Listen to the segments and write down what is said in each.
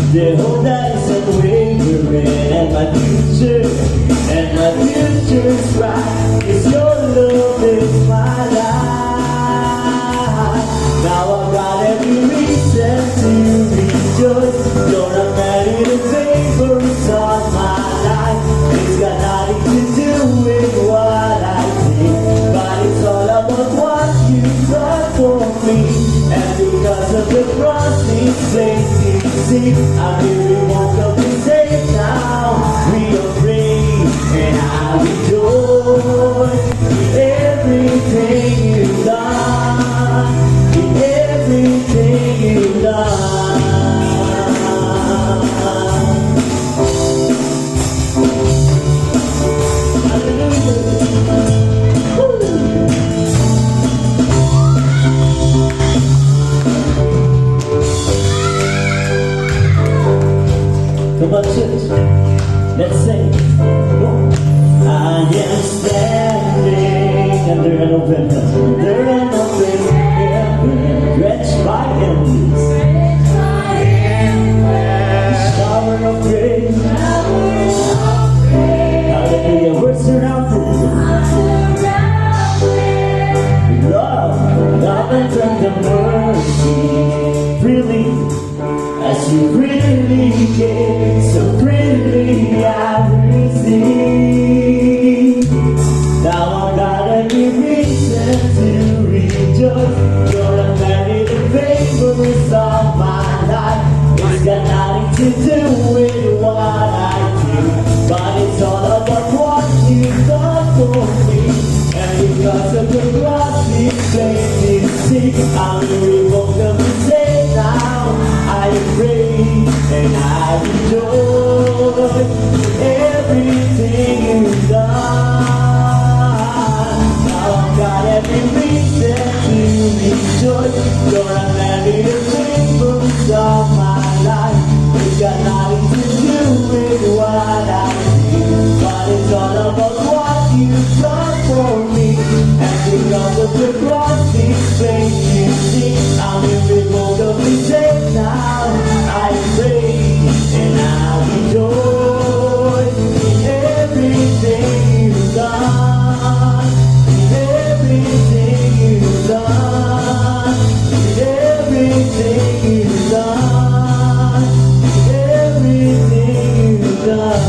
The hope that isn't wavering, and my future's bright. 'Cause your love is my life. Now I've got every reason to rejoice. You're a married favors on my life. It's got nothing to do with what I did, but it's all about what you've done for me. And because of the cross, it's plain to see. I'm really want to be safe now. We are free, and I rejoice in everything you've done, in everything you've done. Come on, church, let's sing. I am standing under an open heaven, stretched by endless shower of grace. Hallelujah, we're surrounded with love and tender mercy, freely as you freely gave, so freely I receive. Now I've got every reason to rejoice. You're a married favors of my life. It's got nothing to do with what I do, but it's all about what you've done for me. And because of the cross, it's plain to see. I'm revoked and saved now. I pray and I rejoice in everything you've done. Now I've got every reason to rejoice. You're a married favors of my life. It's got nothing to do with what I do, but it's all about what you've done for me. And because of the cross, it's plain to see. I'm irrevocably saved now. I pray and I rejoice in everything you've done, in everything you've done, in everything you've done, in everything you've done.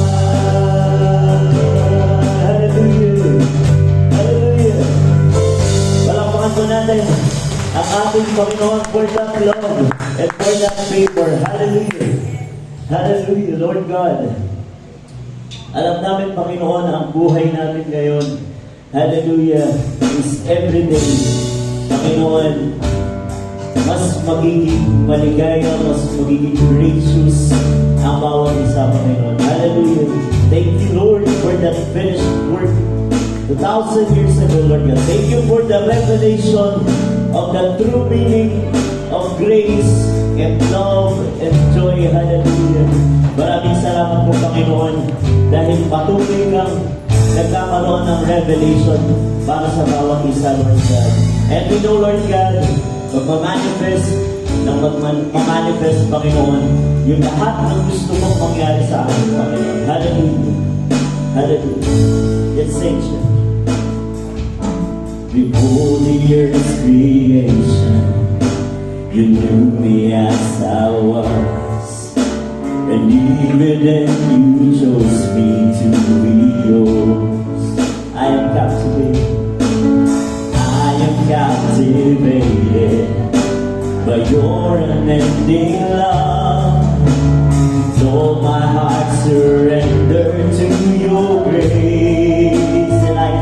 Hallelujah, hallelujah. Palakpakan po natin ang ating Panginoon for that love and for that favor. Hallelujah. Hallelujah, Lord God. Alam namin, Panginoon, ang buhay natin ngayon, hallelujah, is everyday. Panginoon, mas magiging maligaya, mas magiging gracious ang bawat isa, Panginoon. Hallelujah. Thank you, Lord, for that finished work 2,000 years ago, Lord God. Thank you for the revelation of the true meaning of grace and love and joy. Hallelujah. Maraming salamat po, Panginoon, dahil patuloy kang nagkakaroon ng revelation para sa bawat isa, Lord God. And we know, Lord God, magmamanifest, Panginoon, yung lahat ng gusto mong mangyari sa akin, Panginoon. Hallelujah. Hallelujah. Let's sing siya. Before the earth's creation, you knew me as I was, and even then you chose me to be yours. I am captivated by your unending love. So my heart surrendered to your grace, and I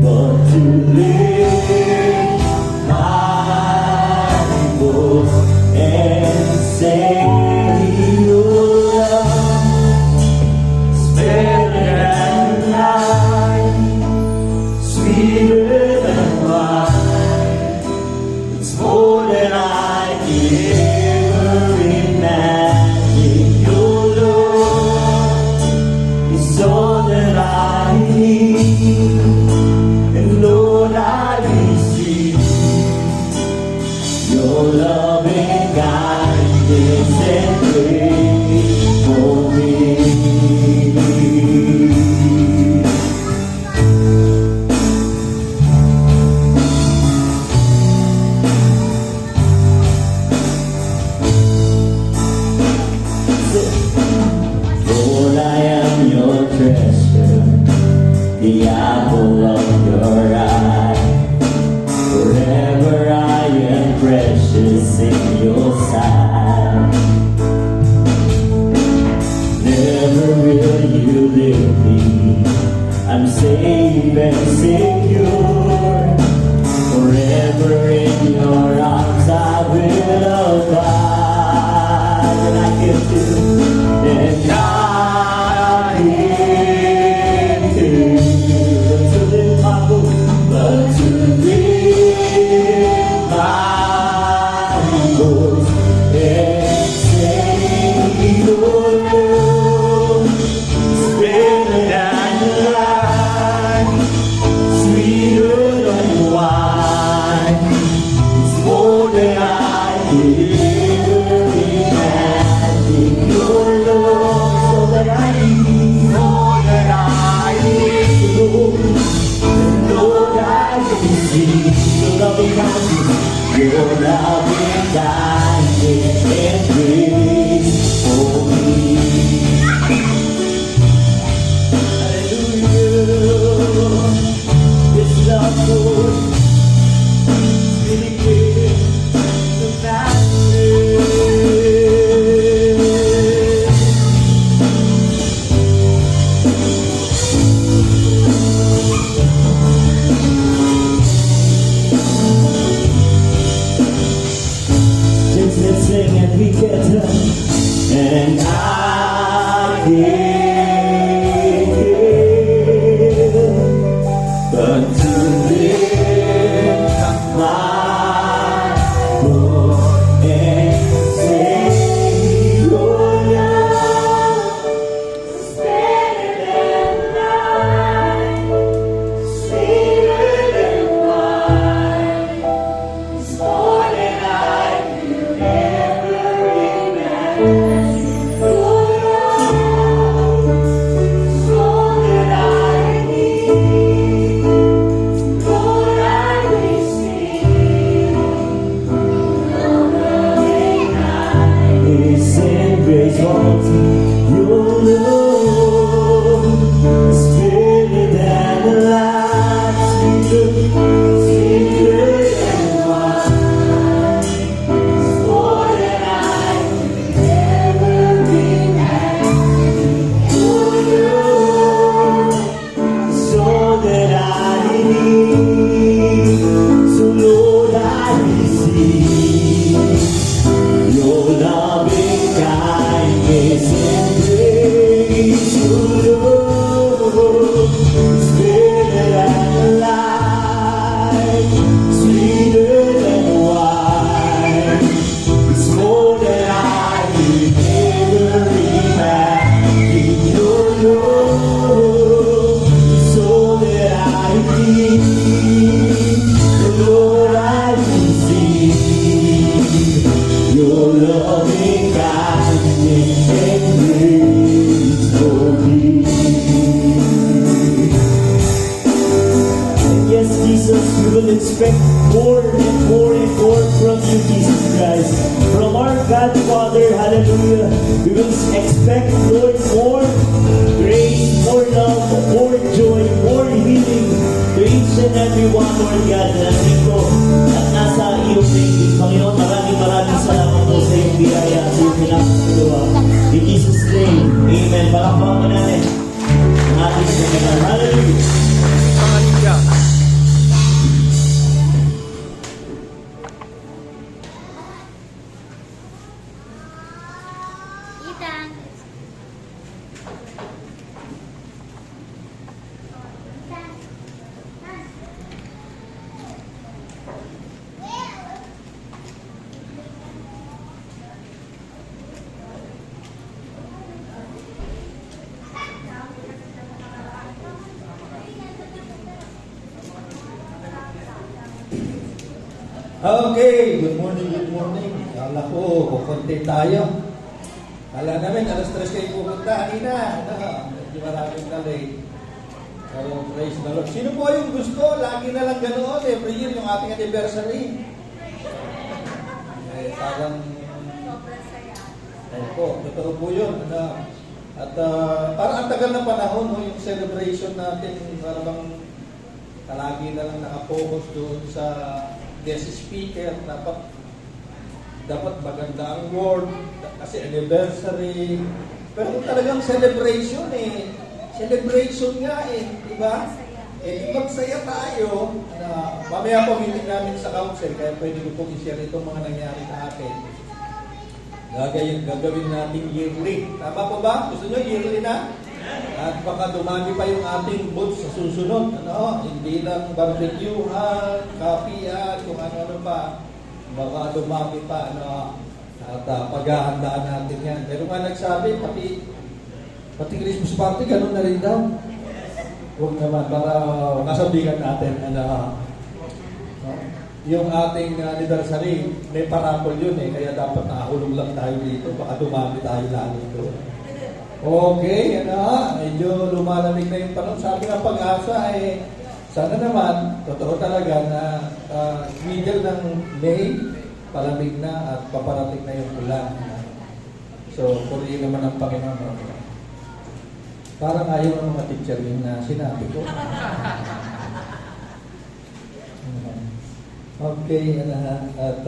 but to lift my voice and say your love is better than life. apple of your eye. Forever I am precious in your sight. Never will you leave me. I'm safe and secure. Forever in your arms I will abide. And I give to you, and I give to you. To live my book, but to live my voice and sing your love. It's better than life, sweeter than wine. It's more than I could ever imagine. Your love is all that I need, all that I need. Lord, I can see your loving kindness, your loving kindness and grace for me. Hallelujah. This love, Lord, really good to let's sing and we get up. And I give unto live my Lord and Savior. Love is better than life, sweeter than wine. It's more than I could ever imagine. Your love is all that I need. Lord, I receive your loving kindness and grace. Your love is better than life, sweeter than wine. It's more than I could ever imagine. Your love is all that I need. So Lord, I receive your loving kindness and grace. Your love is better than life, sweeter than wine. It's more than I could ever imagine. Your love is all that I need. Lord, I receive your loving kindness and grace for me. And yes, Jesus, we will expect more and more and more from you, Jesus Christ. From our God Father, hallelujah. We will expect, Lord, more grace, more love, more joy, more healing to each and every one, Lord God, na nandito at nasa iyong daigdig. Panginoon, maraming salamat po sa iyong biyaya, sa iyong pinapagawa. In Jesus' name, amen. Palakpakan mo natin ang ating seminar. Hallelujah. Hallelujah. Ethan. Okay, good morning, good morning. Kala ko, kukunti tayo. Kala namin, alas 3 kayo pupunta. Kanina, medyo maraming na late. So, praise the Lord. Sino po yung gusto? Lagi na lang ganoon. Every year, yung ating anniversary. Parang, totoo po yun. At parang ang tagal na panahon, yung celebration natin, parang palagi na lang nakapokus doon sa guest speaker. Dapat maganda ang word, kasi anniversary. Pero talagang celebration eh. Celebration nga eh, di ba? Eh, di magsaya tayo. Mamaya po meeting namin sa council, kaya pwede ko pong i-share itong mga nangyari sa akin. Gagawin natin yearly. Tama po ba? Gusto nyo yearly na? At baka dumami pa yung ating booths sa susunod. Hindi lang barbecue-han, kapihan, kung ano-ano pa. Baka dumami pa. At paghahandaan natin yan. Pero nga nagsabi, pati Christmas party, ganun na rin daw. Huwag naman, para nasabihan natin. Yung ating anniversary, may parapol yun eh. Kaya dapat nakakulong lang tayo dito. Baka dumami tayo lalo doon. Okay, medyo lumalamig na yung panahon. Sabi ng Pag-asa sana naman, totoo talaga na middle ng May, palamig na at paparating na yung ulan. So, purihin naman ang Panginoon. Parang ayaw ng mga teacher yung sinabi ko. Okay, at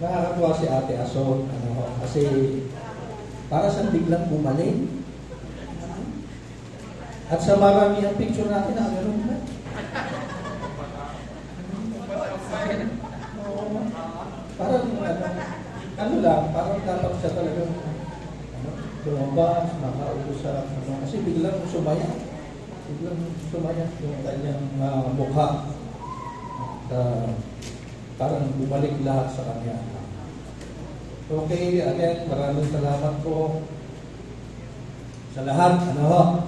nakakatuwa si Ate Aso, kasi para sa biglang bumalik. At sa maraming picture natin, gano'n na. Parang, parang dapat siya talagang lumabas, makaupo sa, kasi biglang sumaya yung kanyang mukha. Parang bumalik lahat sa kanya. Okay, again, maraming salamat po sa lahat.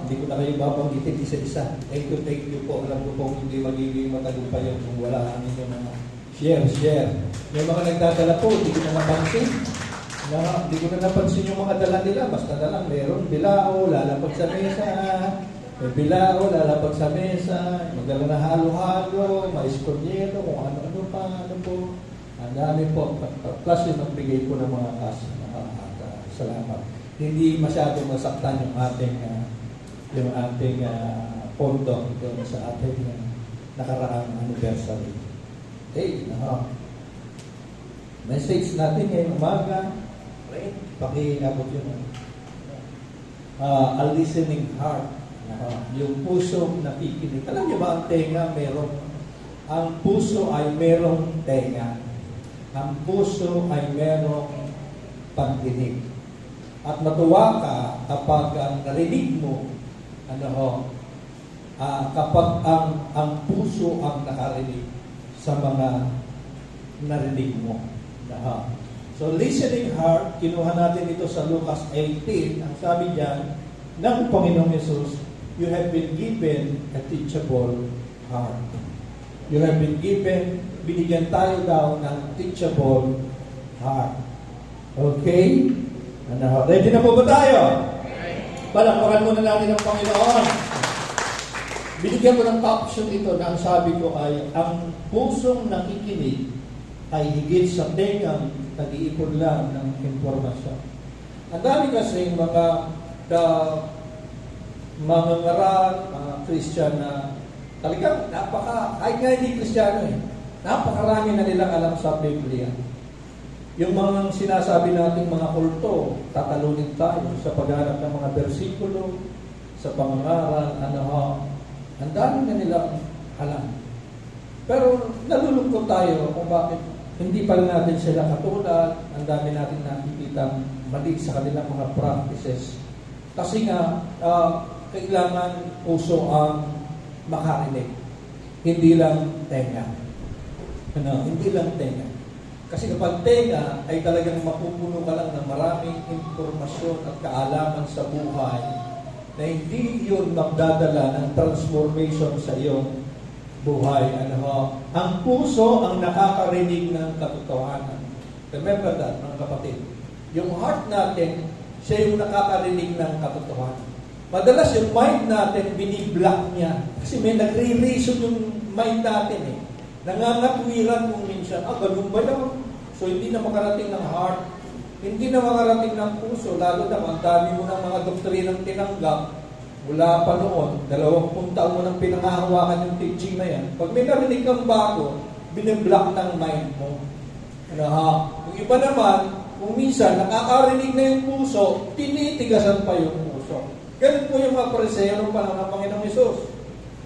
Hindi ko na kayo babanggitin isa-isa. Thank you po. Alam ko po hindi magiging matagumpay yung kung wala ang inyong mga share. May mga nagdadala po, hindi ko na napansin. Hindi ko na napansin yung mga dala nila. Basta na lang, meron bilao, lalapag sa mesa. May bilao, lalapag sa mesa. Magdala na halo-halo, may escondero, kung ano-ano pa, po. Ang dami po. Plus yung nagbigay po ng mga kas. Salamat. Hindi masyadong masaktan yung ating pondo doon sa ating nakaraang anniversary. Hey, message natin ngayong umaga. Pakiabot yun. A listening heart. Yung puso nakikinig. Alam niyo ba ang tenga meron? Ang puso ay merong tenga. Ang puso ay merong pagdinig. At matuwa ka kapag narinig mo, kapag ang puso ang nakarinig sa mga narinig mo. So, listening heart, kinuha natin ito sa Lucas 18. Ang sabi diyan, ng Panginoong Yesus, you have been given a teachable heart. You have been given, binigyan tayo daw ng teachable heart. Okay? Ready na po ba tayo? Palakpakan muna natin ang Panginoon. Binigyan ko ng caption ito na ang sabi ko ay, ang pusong nakikinig ay higit sa tengang nag-iipon lang ng informasyon. Ang dami kasi mga ngaral, mga Christian na talagang kahit nga hindi Kristiyano napakarami na nilang alam sa Biblia. Yung mga sinasabi nating mga kulto, tatalunin tayo sa paghanap ng mga bersikulo, sa pangangaral, ang dami na nilang alam. Pero nalulungkot tayo kung bakit hindi pa rin natin sila katulad, ang dami natin nakikita mali sa kanilang mga practices. Kasi nga, kailangan puso ang makarinig. Hindi lang tenga. Hindi lang tenga. Kasi kapag tenga ay talagang mapupuno ka lang ng maraming impormasyon at kaalaman sa buhay na hindi yun magdadala ng transformation sa iyong buhay. Ang puso ang nakakarinig ng katotohanan. Remember that, mga kapatid. Yung heart natin, siya yung nakakarinig ng katotohanan. Madalas yung mind natin, biniblock niya. Kasi may nagre-reason yung mind natin Nangangatwiran kung minsan, ganun ba yun? So hindi na makarating ng heart, hindi na makarating ng puso, lalo na ang dami mo ng mga doktrinang tinanggap Mula pa noon, 20 taon mo nang pinangahawakan yung teaching na yan. Pag may narinig kang bago, biniblock ng mind mo. Ano ha? Yung iba naman, kung minsan nakakarinig na yung puso, tinitigasan pa yung puso. Ganun po yung mga pariseo ng panahon ng Panginoong Hesus.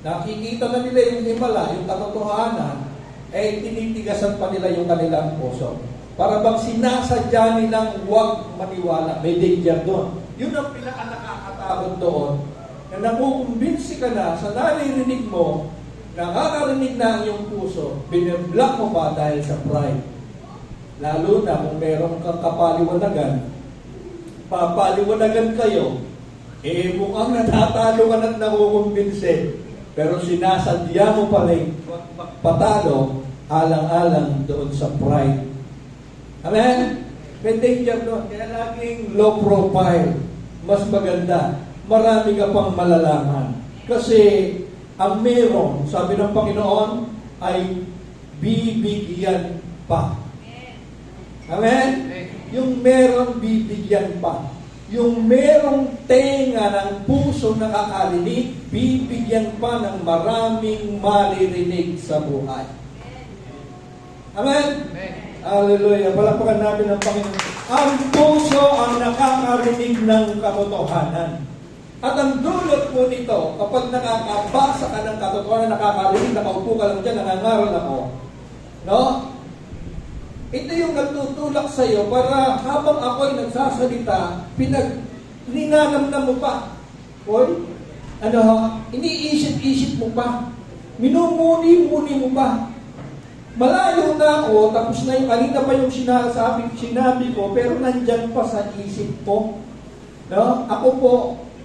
Nakikita na nila yung himala, yung katotohanan, eh tinitigasan pa nila yung kanilang puso. Para bang sinasadya nilang huwag maniwala. May danger doon. Yun ang pinaka-nakakatakot doon. Na nakukumbinsi ka na sa naririnig mo, nakakarinig na ang iyong puso, biniblock mo pa dahil sa pride. Lalo na kung meron kang kapaliwanagan, papaliwanagan kayo, eh mukhang natatalo ka at nakukumbinsi, pero sinasadya mo pa rin patalo alang-alang doon sa pride. Amen? May danger doon. Kaya laging low profile. Mas maganda. Marami ka pang malalaman. Kasi ang meron, sabi ng Panginoon, ay bibigyan pa. Amen? Yung meron, bibigyan pa. Yung merong tenga ng puso nakakarinig, bibigyan pa ng maraming maririnig sa buhay. Amen? Hallelujah. Palakpakan natin ang Panginoon. Ang puso ang nakakarinig ng katotohanan. At ang dulot po nito, kapag nakakabasa ka ng katotohanan, nakakarinig, nakaupo ka lang dyan, nangangaral ako. No? Ito yung nagtutulak sa iyo para habang ako'y nagsasalita, ninanamnam mo pa. Hoy, iniisip-isip mo pa. Minumuni-muni mo pa. Malayo na ako, tapos na yung kanina pa yung sinabi ko, pero nandyan pa sa isip ko. No? Ako po,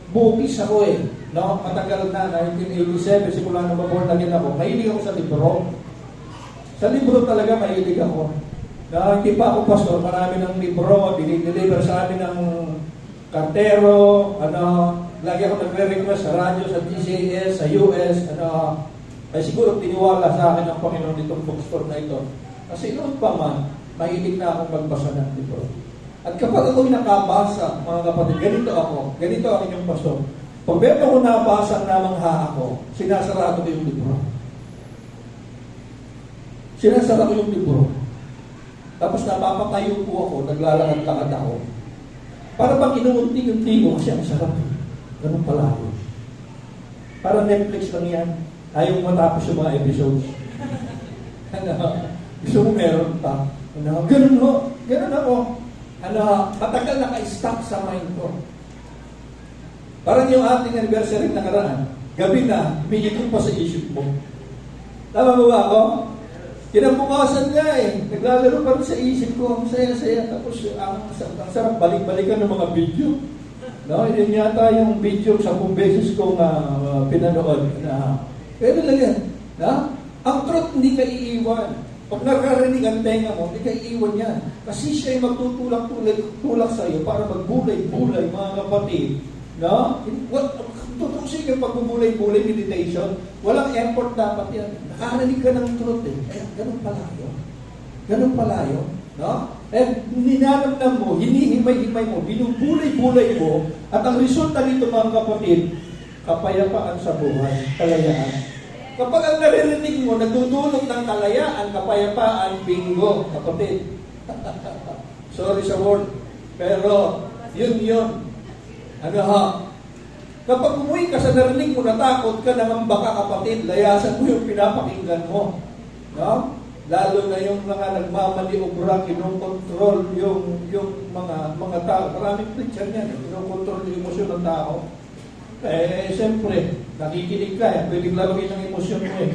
bugis ako eh. No? Matagal na, 1987, simula nung maborn na ako. Mahilig ako sa libro. Sa libro talaga mahilig ako. No? Hindi pa ako pastor, marami ng libro, dinideliver sa amin ng kartero, lagi ako nagre-request sa radyo, sa DCAS, sa US, ay siguro tiniwala sa akin ang Panginoon nitong bookstore na ito. Kasi noon pa man, mahilig na akong magbasa ng libro. At kapag ako'y nakabasa, mga kapatid, ganito ang inyong pastor. Pag meron ako nabasa ang namangha ako, sinasarado ko yung libro. Sinasara ko yung libro. Tapos napapatayo po ako, naglalakad-lakad ako. Para bang inuunti-unti ko kasi ang sarap. Ganun pala ako. Para Netflix lang yan. Ayaw matapos yung mga episodes. Gusto mo meron pa. Ganun ako. Matagal naka-stuck sa mind ko. Parang yung ating anniversary nakaraan, gabi na, humigit pa sa isip mo. Tama mo ba ako? Kinabukasan nga eh. Naglalaro pa rin sa isip ko. Ang saya-saya. Tapos ang sarap balik-balikan ng mga video. No, yun yata yung video 10 beses kong pinanood. Pero lang ang truth hindi ka iiwan. Pag nakarinig ang tenga mo, hindi ka iiwan yan. Kasi siya ay magtutulak sa iyo para magbulay-bulay, mga kapatid. No? Tutusin yung pagbubulay-bulay meditation. Walang effort dapat yan. Nakarinig ka ng truth eh. Ganun pala yun. No? Ninanamnam mo, hinihimay-himay mo, binubulay-bulay mo, at ang resulta nito mga kapatid, kapayapaan sa buhay, kalayaan. Kapag ang naririnig mo, nagdudulot ng kalayaan, kapayapaan, bingo, kapatid. Sorry sa word. Pero, yun. Kapag umuwi ka sa narinig mo, natakot ka, nangamba ka, kapatid, layasan mo yung pinapakinggan mo. No? Lalo na yung mga nagmamaniobra, kinokontrol yung mga tao. Maraming preacher yan, kinokontrol yung emosyon ng tao. Siyempre, nakikinig ka, pwedeng laruin ang emosyon mo eh.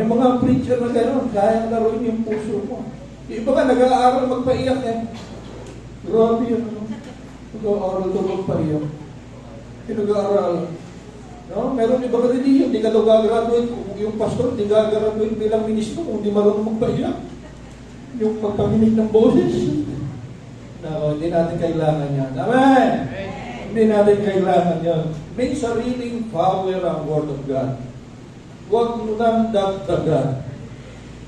May mga preacher na gano'n, kaya laruin yung puso mo. Yung iba ka, nag-aaral magpaiyak eh. Grabe yun, nag-aaral to magpaiyak. Nag-aaral. No? Meron iba ka rin hindi ka daw gagraduate. Yung pastor, hindi gagraduate bilang ministro kung hindi marunong magpaiyak. Yung pagpanginig ng boses. Hindi natin kailangan yan. Amen! Hindi natin kailangan yan. May sariling power ang Word of God. Huwag mo nang dagdagan.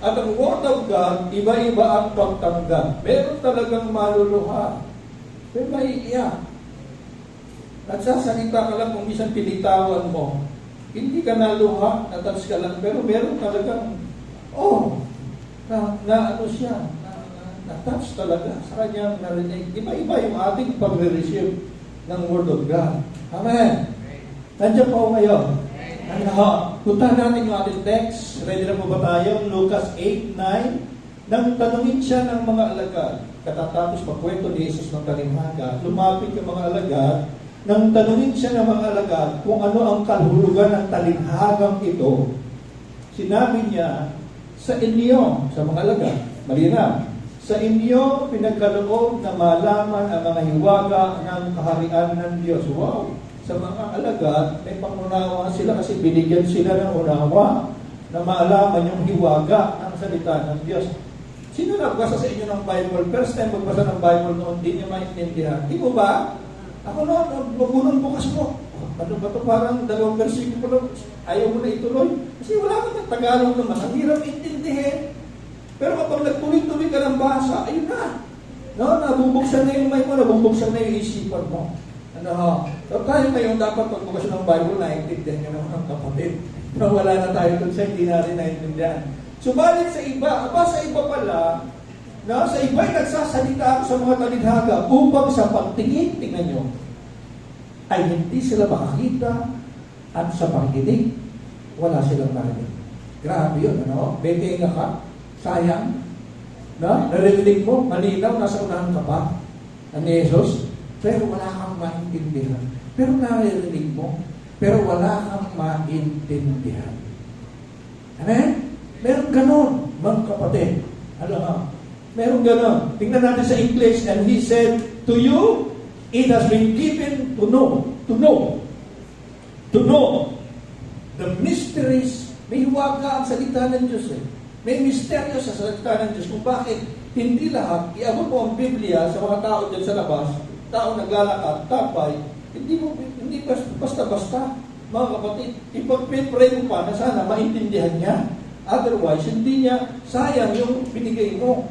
At ang Word of God, iba-iba ang pagtanggap. Meron talagang maluluha. May maiiyak. Nagsasalita ka lang kung isang pinitawan mo. Hindi ka naluha, natouch ka lang, pero meron talagang, ano siya, na-touch talaga sa kanyang narinig. Iba-iba yung ating pagre-receive ng Word of God. Amen. Nandiyan po ngayon. Puntahan natin yung ating text. Ready na po ba tayo? Lucas 8:9. Nang tanungin siya ng mga alagad, katatapos magkwento ni Jesus ng talimhaga, lumapit yung mga alagad, nang tanungin siya ng mga alagad kung ano ang kahulugan ng talimhagang ito, sinabi niya, sa inyo, sa mga alagad, malinaw, sa inyo pinagkaloob na malaman ang mga hiwaga ng kaharian ng Diyos. Wow! Sa mga alagad, may pangunawa sila kasi binigyan sila ng unawa na maalaman yung hiwaga ng salita ng Diyos. Sino nagbasa sa inyo ng Bible? First time magbasa ng Bible noon, hindi niya maintindihan. Di mo ba? Ako noon, magunong bukas mo. Ano ba ito? Parang 2 versikulo lang. Ayaw mo na ituloy. Kasi wala ka ng Tagalog naman. Ang hirap intindihin. Pero kapag nagtuloy-tuloy ka ng basa, ayun na. No, nabubuksan na yung may mo, nabubuksan na yung isipan mo. So tayo ngayon dapat pagbukas ng Bible, naintindihan nyo naman ang kapatid. No, wala na tayo dun sa hindi natin naintindihan. Subalit sa iba, sa iba pala, no, sa iba ay nagsasalita ako sa mga talinhaga upang sa pagtingin, tingnan nyo, ay hindi sila makakita at sa pakikinig, wala silang marinig. Grabe yun, ano? Betenga ka, sayang, no? Narinig mo, malinaw, nasa unahan ka pa, ni Jesus, pero wala kang maintindihan. Pero naririnig mo, pero wala kang maintindihan. Amen? Meron ganon, mga kapatid. Meron ganon. Tingnan natin sa English, and he said, to you, it has been given to know the mysteries. May hiwaga ang salita ng Diyos eh. May misteryo sa salita ng Diyos kung bakit hindi lahat, iabot mo ang Biblia sa mga tao dyan sa labas, tao naglalakad, tapay, hindi basta-basta, mga kapatid, ipag-pray mo pa na sana maintindihan niya. Otherwise, hindi niya sayang yung binigay mo.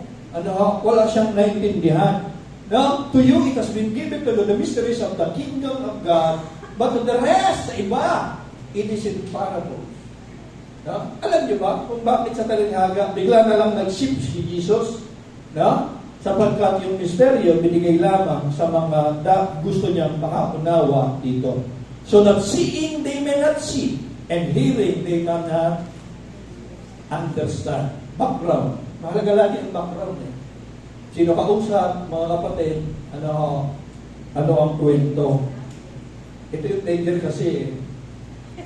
Wala siyang naintindihan. Now, to you, it has been given to the mysteries of the kingdom of God, but to the rest, sa iba, it is in parables. No? Alam niyo ba kung bakit sa talinhaga bigla na lang nag-ship si Jesus? No? Sapagkat yung misteryo binigay lamang sa mga gusto niyang makaunawa dito. So that seeing they may not see, and hearing they cannot understand. Background. Mahalaga lagi ang background eh. Sino kausap, mga kapatid, ano ang kwento. Ito yung danger kasi eh.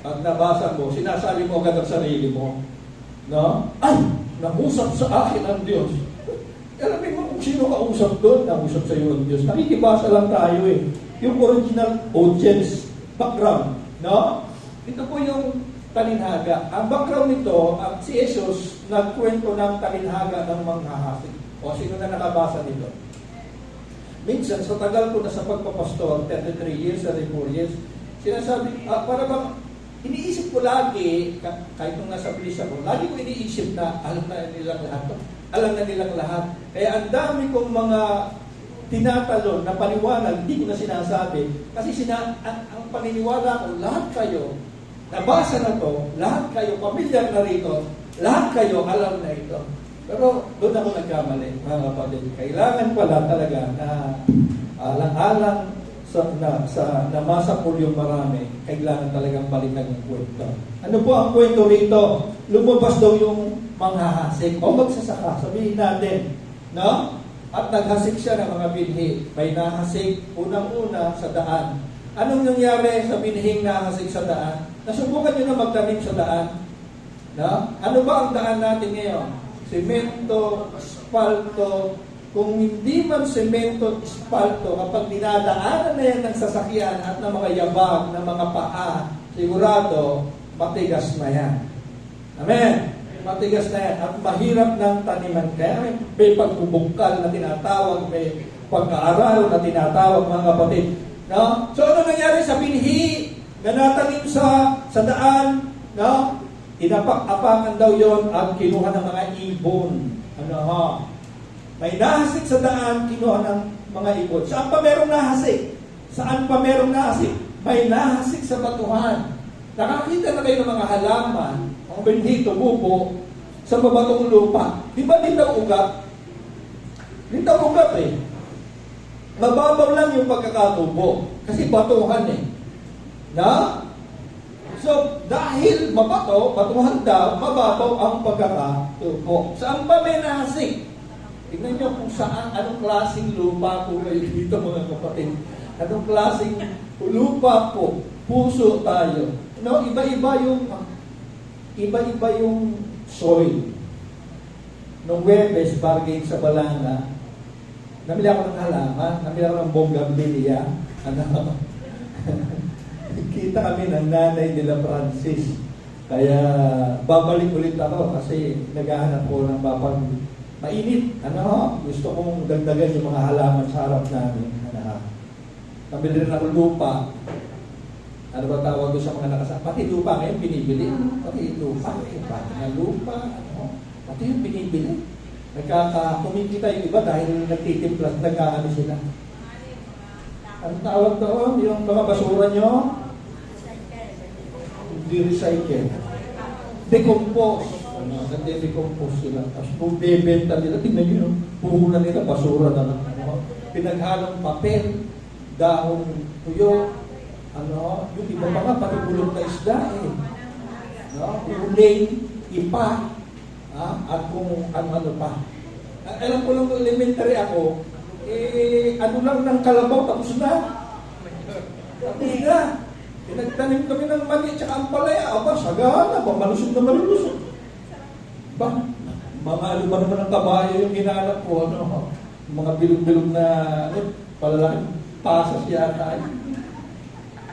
Pag nabasa mo, sinasali mo agad ang sarili mo. No? Ay! Nangusap sa akin ang Diyos. Alamin mo kung sino kausap doon, nangusap sa iyo ang Diyos. Nakikibasa lang tayo eh. Yung original audience, background. No? Ito po yung talinhaga. Ang background nito, si Jesus nagkwento ng talinhaga ng manghahasik. O sino na nakabasa nito? Minsan, sa tagal ko na sa pagpapastor, 33 years, 34 years, sinasabi, para bang, iniisip ko lagi, kahit nung nasa pulis ako, lagi ko iniisip na alam na nilang lahat to. Alam na nilang lahat. Kaya ang dami kong mga tinatalon na paniwanag, hindi ko na sinasabi. Kasi ang paniniwala ko, lahat kayo, nabasa na to, lahat kayo, pamilyar na rito, lahat kayo alam na ito. Pero doon ako nagkamali, mga kapatid. Kailangan pala talaga na alang-alang sa namasapul yung marami, kailangan talagang balikan yung kwento. Ano po ang kwento rito? Lumabas daw yung manghahasik o magsasaka, sabihin natin, no? At naghasik siya ng mga binhi. May nahasik, unang-una sa daan. Anong nangyari sa binhing nahasik sa daan? Nasubukan nyo na magtanim sa daan? No? Ano ba ang daan natin ngayon? Semento, asfalto. Kung hindi man semento, asfalto, kapag dinadaanan na yan ng sasakyan at ng mga yabag, ng mga paa, sigurado, matigas na yan. Amen? Matigas na yan. At mahirap ng taniman. Kaya may pagbubungkal na tinatawag, may pagkaaral na tinatawag, mga kapatid. No? So ano nangyari sa binhi na natanim sa daan? No? Inapak-apakan daw yon at kinuha ng mga ibon. May nahasik sa daan, kinuha ng mga ibon. Saan pa merong nahasik? Saan pa merong nahasik? May nahasik sa batuhan. Nakakita na kayo ng mga halaman, ang binhi tumubo sa mabatong lupa. Di ba di daw ugat? Di daw ugat eh. Mababaw lang yung pagkakatubo. Kasi batuhan eh. Na? So, dahil mabato, batuhan daw, mababaw ang pagkakatubo. Saan ba may nahasik? Tingnan nyo kung saan, anong klaseng lupa po kayo dito mga kapatid. Anong klaseng lupa po, puso tayo. No, iba-iba yung soil. Nung Webes, bargain sa Balanga, namili ako ng halaman, namili ako ng bougainvillea. Ano? Kita kami ng nanay nila Francis. Kaya babalik ulit ako kasi naghahanap ko ng babang mainit. Ano? Gusto kong dagdagan yung mga halaman sa harap namin. Ano? Nabili rin ako lupa. Ano ba tawag doon sa mga nakasama? Pati lupa ngayon binibili. Pati lupa. Lupa. Ano? Pati yung binibili. Kumikita yung iba dahil nagtitimplas, nagkakano sila. Ano tawag doon? Yung mga basura nyo? Hindi recycle. Decompose. Nag-decompose sila. Tapos kung bebenta nila, tingnan nyo yung puhunan nila, basura na lang. Pinaghalong papel, dahon, tuyo, yung iba pa nga, pati bulong na isda eh. Uling, ipa, at kung ano-ano pa. Alam ko lang elementary ako, ano lang ng kalabaw, tapos na. Tapos na. Pinagtanim kami ng mani, tsaka ang palaya, sagana, malusog na malusog. Mga ano ba naman ang kabayo yung hinanap ko, mga bilog-bilog na, palalaking pasas yata.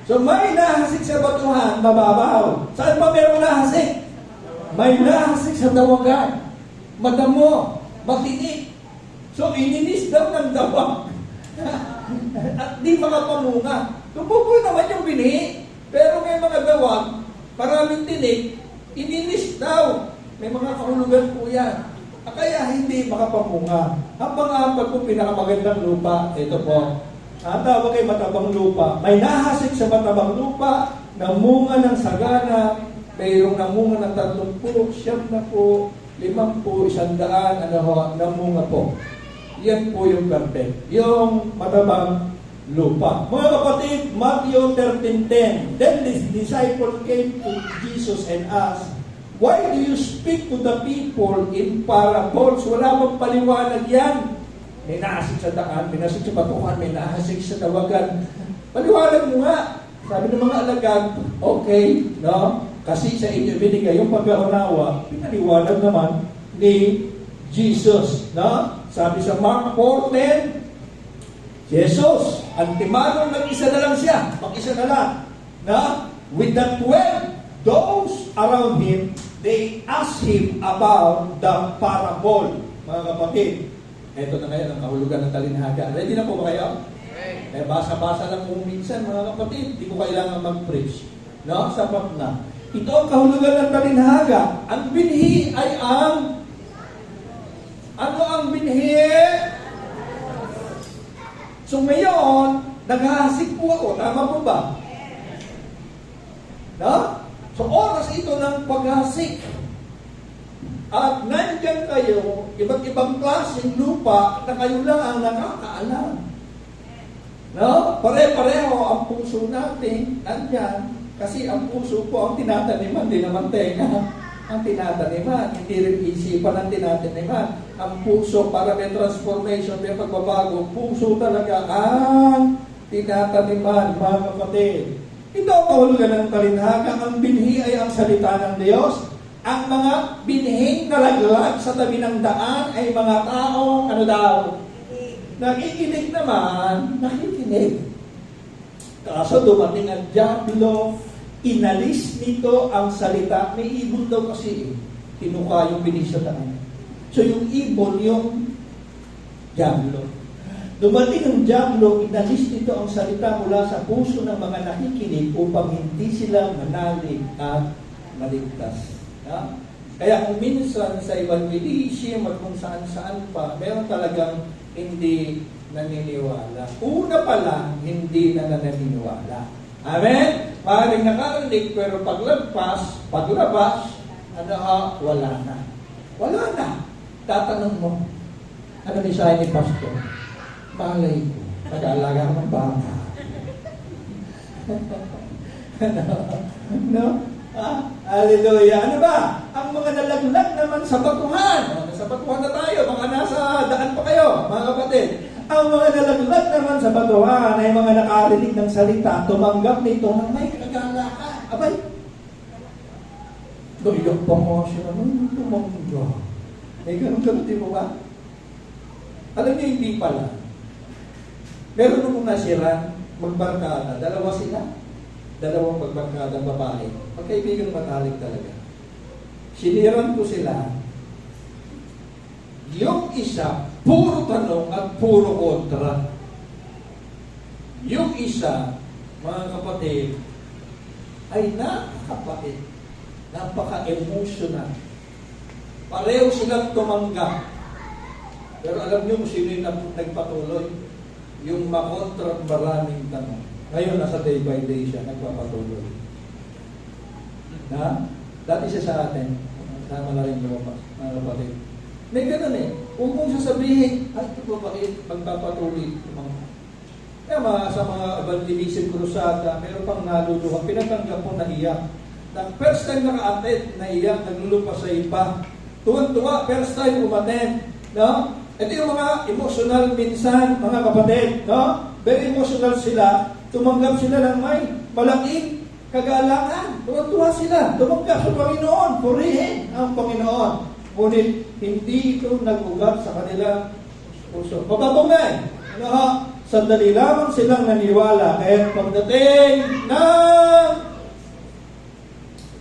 So may nahasik sa batuhan, mababaw. Saan pa meron nahasik? May nahasik sa dawagan. Madamo, matinik. So ininis daw ng dawag. At di makapamunga. Tububoy naman yung binhi. Pero may mga dawag, maraming tinik, ininis daw. May mga kahulugan po yan. Kaya hindi makapamunga. Ang pang-apat po pinakamagandang lupa, ito po. Tawag kay matabang lupa. May nahasik sa matabang lupa, namunga ng sagana, mayroong namunga ng 30, 70, 50, 100, namunga po. Yan po yung perfect. Yung matabang lupa. Mga kapatid, Matthew 13:10. Then the disciple came to Jesus and asked, "Why do you speak to the people in parables?" Wala bang paliwanag yan? May nahasik sa daan, may nahasik sa batuhan, may nahasik sa tawagan. Paliwanag mo nga. Sabi ng mga alagad, okay, no? Kasi sa inyo binigay yung pag-aunawa, pinaliwanag naman ni Jesus, no? Sabi sa Mark 4:10, Jesus, ang timanong nag-isa na lang siya, mag-isa na lang, no? With the 12, those around him, they asked him about the parable. Mga kapatid, ito na ngayon ang kahulugan ng talinhaga. Ready na po ba kayo? Okay. Basa-basa lang kung minsan, mga kapatid. Hindi ko kailangan mag-preach. No? Sapat na. Ito ang kahulugan ng talinhaga. Ang binhi ay ang... Ano ang binhi? So ngayon, naghahasik po ako. Tama po ba? No? So oras ito ng paghasik. At nandyan kayo, iba't ibang klaseng lupa na kayo lang ang nakakaalam. No? Pare-pareho ang puso natin, nandyan. Kasi ang puso po ang tinataniman, di naman tenga. Ang tinataniman, hindi rin isipan ang tinataniman. Ang puso para may transformation, may pagbabago, puso talaga ang tinataniman, mga kapatid. Ito ang kahulugan ng talinhaga. Ang binhi ay ang salita ng Diyos. Ang mga binhing nalaglag sa tabi ng daan ay mga taong, ano daw? Nakikinig naman, nakikinig. Kaso dumating ang diablo, inalis nito ang salita. May ibon daw kasi, tinuka yung binhi sa daan. So yung ibon, yung diablo. Dumating ang diablo, inalis nito ang salita mula sa puso ng mga nakikinig upang hindi sila manalig at maligtas. Yeah? Kaya kung minsan sa evangelism at kung saan-saan pa, meron talagang hindi naniniwala. Una pa lang, hindi na naniniwala. Amen? Maaaring nakarinig, pero paglabas, wala na. Wala na. Tatanong mo, ano ni sayo ni Pastor? Malay ko, nag-aalaga ng baka. No? Hallelujah. Ano ba? Ang mga nalaglag naman sa batuhan. Nasa batuhan na tayo. Mga nasa daan pa kayo, mga kapatid. Ang mga nalaglag naman sa batuhan ay mga nakarinig ng salita, tumanggap nito ng may kagalakan. Abay, doon pa mo siya naman tumanggap. Eh, ganun-ganun din mo ba? Alam niyo, hindi pala. Meron nung nasiran, magbarkada. Dalawa sila. Dalawang magbarkada babae. Magkaibigan matalik talaga. Siniran ko sila. Yung isa, puro tanong at puro kontra. Yung isa, mga kapatid, ay napakapait. Napaka-emotional. Pareho silang tumanggap. Pero alam niyo kung sino yung nagpatuloy? Yung makontra at maraming tanong. Ngayon, nasa day by day siya, nagpapatuloy. Na? Dati siya sa atin. Tama na rin yung mga kapatid. May ganun eh. Huwag mong sasabihin, ay, ito ba bakit magpapatuloy? Kaya sa mga evangelism crusada, meron pang naluluha. Pinatanggap mo na iyak. First time naka-attend, naiyak, naglulupa sa iba. Tuwan-tuwa, first time umattend. No? Ito yung mga emotional minsan, mga kapatid. No? Very emotional sila. Tumanggap sila ng may malaking kagalangan. Tuwan-tuwa sila. Tumanggap sa Panginoon. Purihin ang Panginoon. Ngunit hindi ito nag-ugat sa kanilang puso. Mapapungay. Ano ha? Sandali lamang silang naniwala. Kaya pagdating ng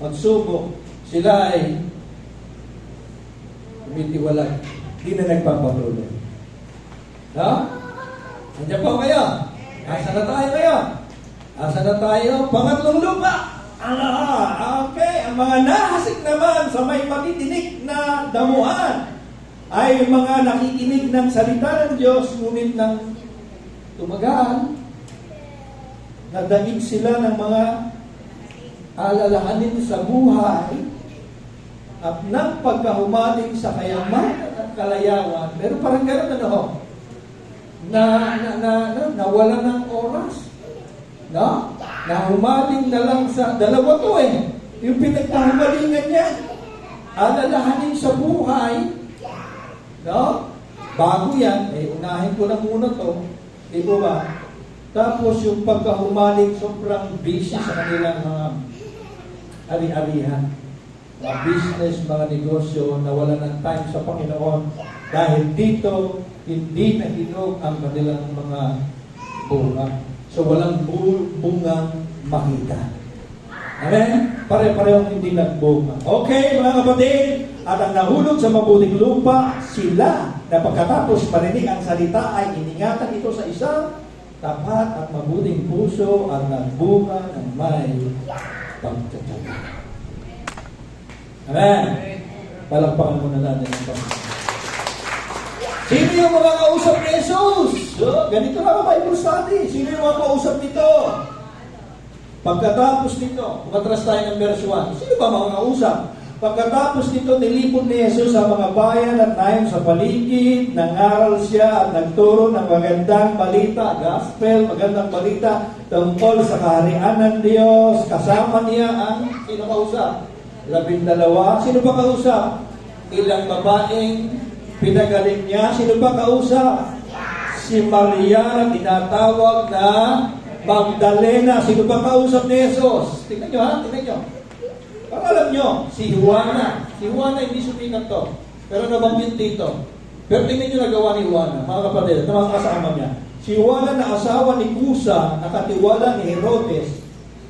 pagsubok, sila ay umitiwalay. Hindi na nagpapatuloy. No? Nandiyan po kayo. Asa na tayo ngayon? Asa na tayo? Pangatlong lupa. Okay. Ang mga nahasik naman sa may matitinik na damuhan ay mga nakikinig ng salita ng Diyos, ngunit nang tumagaan, nadaig sila ng mga alalahanin sa buhay at ng pagkahumaling sa kayamanan at kalayawan. Pero parang gano'n nawala ng oras. No? Nahumaling na lang sa dalawa to eh. Yung pinagkahumalingan niya. Alalahanin sa buhay. No? Bago yan, unahin ko na muna to. Di ba ba? Tapos yung pagkahumaling, sobrang busy sa kanilang mga ari-arihan. Mga business, mga negosyo, nawala ng time sa Panginoon. Dahil dito, hindi na hinog ang kanilang mga bunga. So, walang bungang makita. Amen? Pare-parehong hindi nagbunga. Okay, mga kapatid, at ang nahulog sa mabuting lupa, sila na pagkatapos marinig ang salita ay iningatan ito sa isang tapat at mabuting puso at nagbunga ng may pagtatanda. Amen? Palakpakan muna natin ang Panginoon. Sino yung mga kausap ni Jesus? So, ganito lang ang Bible study. Sino yung mga kausap nito? Pagkatapos nito, umatras tayo ng verse 1. Sino ba mga kausap? Pagkatapos nito, nilipon ni Jesus sa mga bayan at nayon sa paligid, nangaral siya at nagturo ng magandang balita, gospel, magandang balita, tungkol sa kaharian ng Diyos. Kasama niya ang, sino kausap? 12. Sino ba kausap? Ilang babaeng pinagaling niya. Sino ba kausap? Si Maria, tinatawag na Magdalena. Sino ba kausap ni Jesus? Tingnan nyo ha, tingnan nyo. Ang alam nyo, si Juana. Si Juana hindi sumikat to. Pero nabanggit dito. Pero tingnan nyo nagawa ni Juana, mga kapatid, at mga kasama niya. Si Juana na asawa ni Cusa, nakatiwala ni Herodes,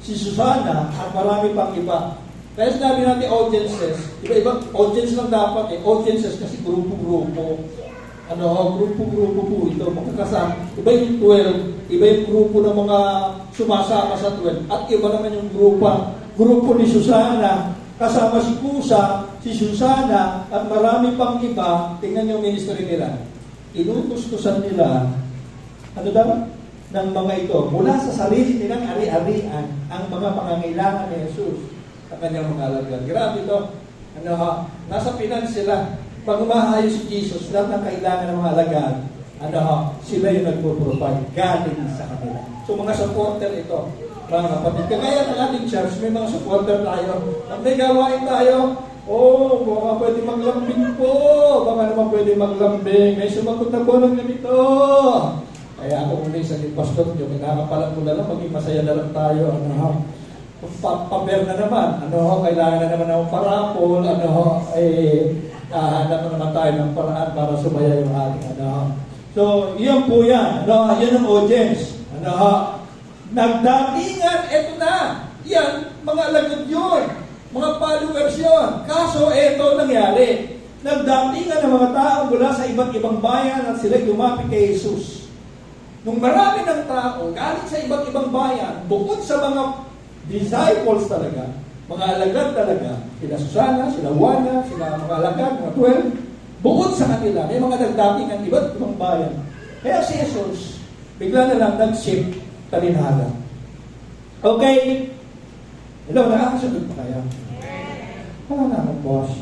si Susana, at marami pang iba. Kaya sinabi natin audiences, iba-ibang audience lang dapat eh. Audiences kasi grupo-grupo. Grupo-grupo po ito. Magkakasama. Iba yung 12, iba yung grupo ng mga sumasama sa 12. At iba naman yung grupo ni Susana. Kasama si Cusa, si Susana, at marami pang iba. Tingnan yung ministry nila. Inutustusan nila ano daw? Ng mga ito, mula sa sarili nilang ari-arian, ang mga pangangailangan ni Jesus sa kanyang mga alagad. Grabe ito. Ano ha? Nasa finance sila. Pag umaayos si Jesus, lahat ng kailangan ng mga alagad, ano ha? Sila yung nagpo-provide. Galing sa kanila. So mga supporter ito, mga kapatid. Kagaya ng ating church, may mga supporter tayo. Pag may gawain tayo, baka pwede maglambing po. Baka naman pwede maglambing. May sumagot na po ng ganito. Kaya ako muna sa pastor nyo, kinakapalan mo na lang, maging masaya na lang tayo. Ano ho? Paber na naman. Ano ho? Kailangan na naman ng parapol. Ano ho? Hanap na naman tayo ng paraan para sumaya yung ating ano ho. So, yan po yan. Ano, yan ang audience. Ano ho? Nagdatingan, eto na. Yan, mga alagad yun. Mga followers yun. Kaso, eto nangyari. Nagdatingan ng mga tao mula sa iba't ibang bayan at sila'y lumapit kay Jesus. Nung marami ng tao, galing sa iba't ibang bayan, bukod sa mga disciples talaga, mga alagad talaga, sila Susana, sila Juana, sila mga alagad, mga 12, bukod sa kanila, may mga nagdatingan iba't ibang bayan. Kaya si Jesus, bigla na lang nag-ship talinhaga. Okay? Hello, nakakasunod pa kaya? Wala na akong boss.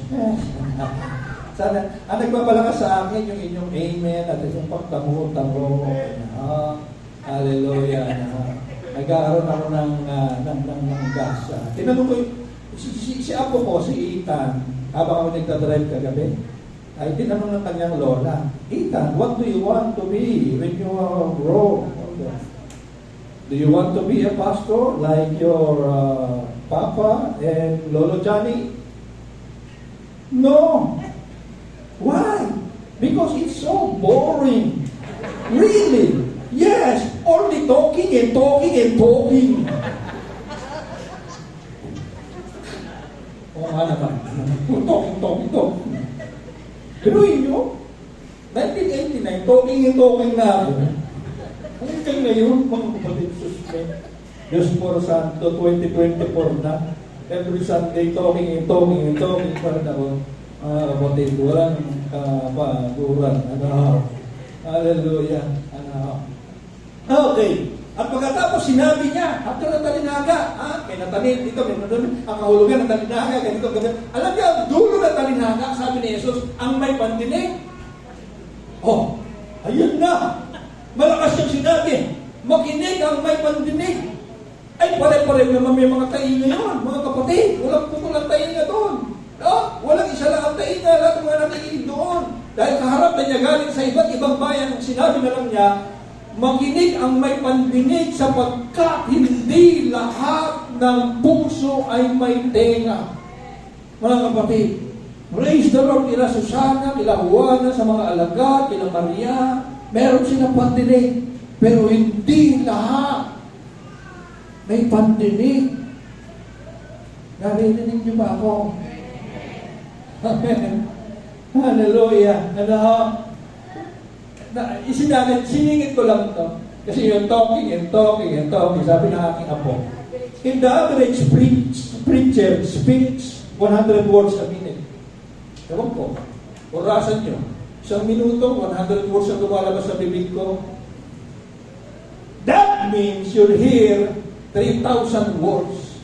Sana, ang nagpapalakas sa akin yung inyong amen at yung pagtamo-tamo. Hallelujah. Nag-aaroon ako ng gas. Tinanong ko, si Apo ko, si Ethan, habang ako nagdadrive kagabi, ay tinanong ng kanyang lola, Ethan, what do you want to be when you are grown? Do you want to be a pastor like your Papa and Lolo Johnny? No. Why? Because it's so boring. Really? Yes. Only talking and talking and talking. Oo nga naman. Talking. Pero yun, 1989, talking and talking na ako. Hanggang ngayon, mga kapatid, Diyos por Santo, 2024 na. Every Sunday, talking and talking pa rin ako. Kapatid, walang kapaguran. Hallelujah. Okay. At pagkatapos sinabi niya, after ng talinaga, may natanim dito, may natanim, ang kahulugan ng talinaga, ganito. Alam niyo, ang dulo ng talinaga, sabi ni Jesus, ang may pandinig. Ayun na. Malakas yung sinabi, makinig ang may pandinig. Ay, pare-pare naman may mga tainga yun, mga kapatid. Walang putulang tainga doon. Walang isa lang ang tainga, lahat ng mga nakikinig doon. Dahil kaharap na niya galing sa iba't ibang bayan, ang sinabi na lang niya, makinig ang may pandinig sapagkat hindi lahat ng puso ay may tenga. Mga kapatid, praise the Lord, kila Susana, kila Juana, sa mga alagad, kila Maria, meron silang pandinig, pero hindi lahat may pandinig. Narinig niyo ba ako? Amen. Hallelujah. Siningit ko lang ito. Kasi yung talking, sabi ng aking apo. In the average preacher speaks 100 words a minute. Ewan ko, orasan nyo. Isang minuto, 100 words ang lumalabas sa bibig ko. That means you'll hear 3,000 words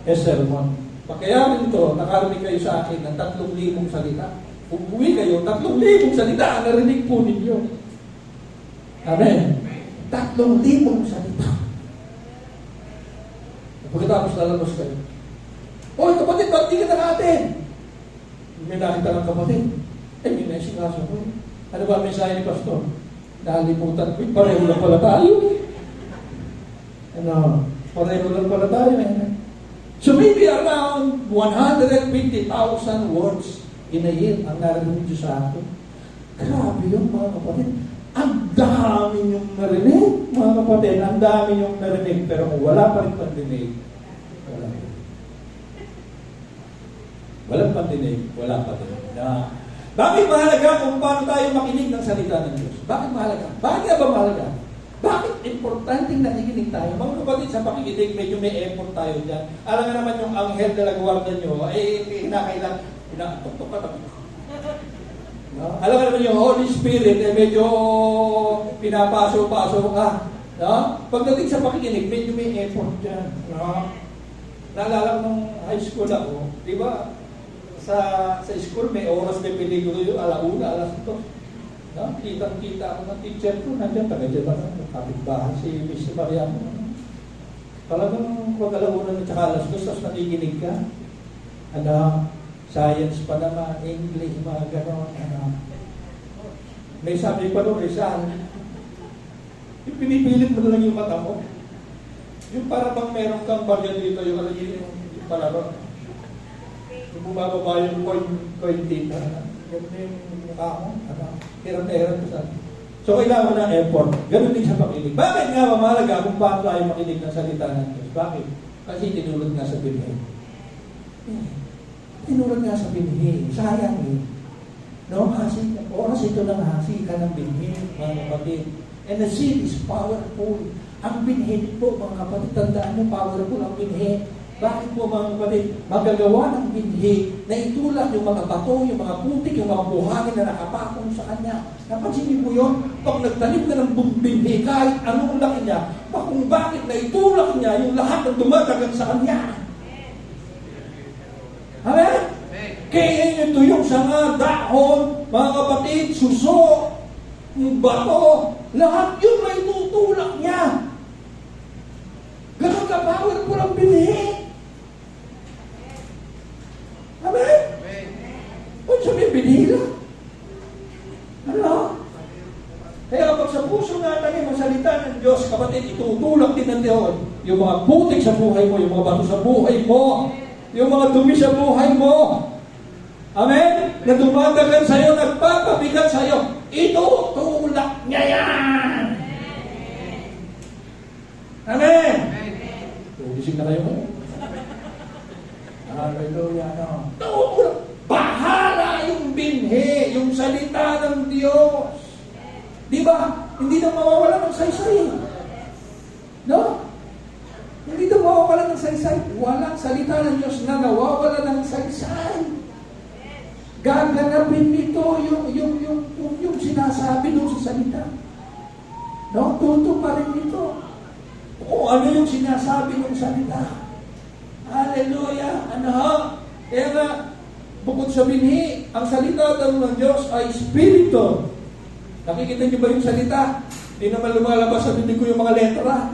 a sermon. Pagkayarin ito, nakarinig kayo sa akin ng 3,000 salita. Uwi kayo, 3,000 salita ang narinig po ninyo. Amen. 3,000 salita. Pagkatapos lalabas kayo. Kapatid, ba't di ka nakatin? May nakita ng kapatid. May naisikaso ko. Ano ba ang mensahe ni Pastor? Nalimutan ko. Pareho lang pala tayo. Pareho lang pala tayo. So maybe around 150,000 words in a year ang narinig niyo sa akin. Grabe yun, mga kapatid. Ang dami niyong narinig, mga kapatid. Ang dami niyong narinig. Pero kung wala pa rin pandinig, walang pandinig, wala pa rin. Bakit mahalaga kung paano tayo makinig ng salita ng Diyos? Bakit mahalaga? Bakit ba mahalaga? Bakit importanteng nakikinig tayo? Mga kapatid, sa pakikinig, medyo may effort tayo dyan. Alam nga naman yung anghel na nagwarda nyo, kinakailan, pinatok ka tapos. No? Alam mo naman yung Holy Spirit, medyo pinapaso-paso ka. No? Pagdating sa pakikinig, medyo may effort dyan. No? Naalala ko nung high school ako, di ba? Sa school, may oras na peligro yung alauna, alas 2. No? Kitang-kita ako ng teacher ko, nandiyan, taga-dyan ako, kapitbahay, si Miss Mariano. Talagang kung alauna at saka alas 2, tapos nakikinig ka. Science pa naman, English, mga gano'n. May sabi pa doon, Rizal, pinipilit mo na lang yung mata mo. Yung para bang meron kang barya dito, yung palaro. Yung bumababa yung coin dito. Ganun yung mukha mo. Hirap na hirap sa. So, kailangan mo ng effort. Ganun din sa pakinig. Bakit nga mahalaga kung paano tayo makinig ng salita ng Diyos? Bakit? Kasi tinulad nga sa binhi. Tinulad nga sa binhi. Sayang eh. No, hasi. Oras ito ng hasi ka ng binhi, mga kapatid. And the seed is powerful. Ang binhi po, mga kapatid, tandaan nyo, powerful ang binhi. Bakit po, mga kapatid, magagawa ng binhi na itulak yung mga bato, yung mga putik, yung mga buhangin na nakapakong sa kanya. Napansin niyo po yun? Pag nagtanim ka ng binhi, kahit anong laki niya, kung bakit na itulak niya yung lahat ng dumadagan sa kanya. Amen? Kaya ito yung sanga, dahon, mga kapatid, suso, bato, lahat yun may tutulak niya. Ganun ka-powerful ang binhi. Amen? Kung sabihin, binhi lang. Ano? Kaya kapag sa puso natin ang salita ng Diyos, kapatid, itutulak din ng Diyos. Yung mga putik sa buhay mo, yung mga bato sa buhay mo, yung mga dumi sa buhay mo. Amen? Na dumadagan sa'yo, nagpapabigat sa'yo, itutulak niya yan. Amen? Gising na kayo mo. Hallelujah. Tutulak. Bahala yung binhi, yung salita ng Diyos. Di ba? Hindi na mawawala ng saysay. No? Hindi na mawawala ng saysay. Walang salita ng Diyos na nawawala ng saysay. Gaganapin nito yung sinasabi doon sa salita. No? Tuto pa rin nito. Kung ano yung sinasabi ng salita. Hallelujah. Ano ha? Kaya nga, bukod sa binhi, ang salita ng Diyos ay spirito. Nakikita niyo ba yung salita? Hindi naman lumalabas sa bibig ko yung mga letra.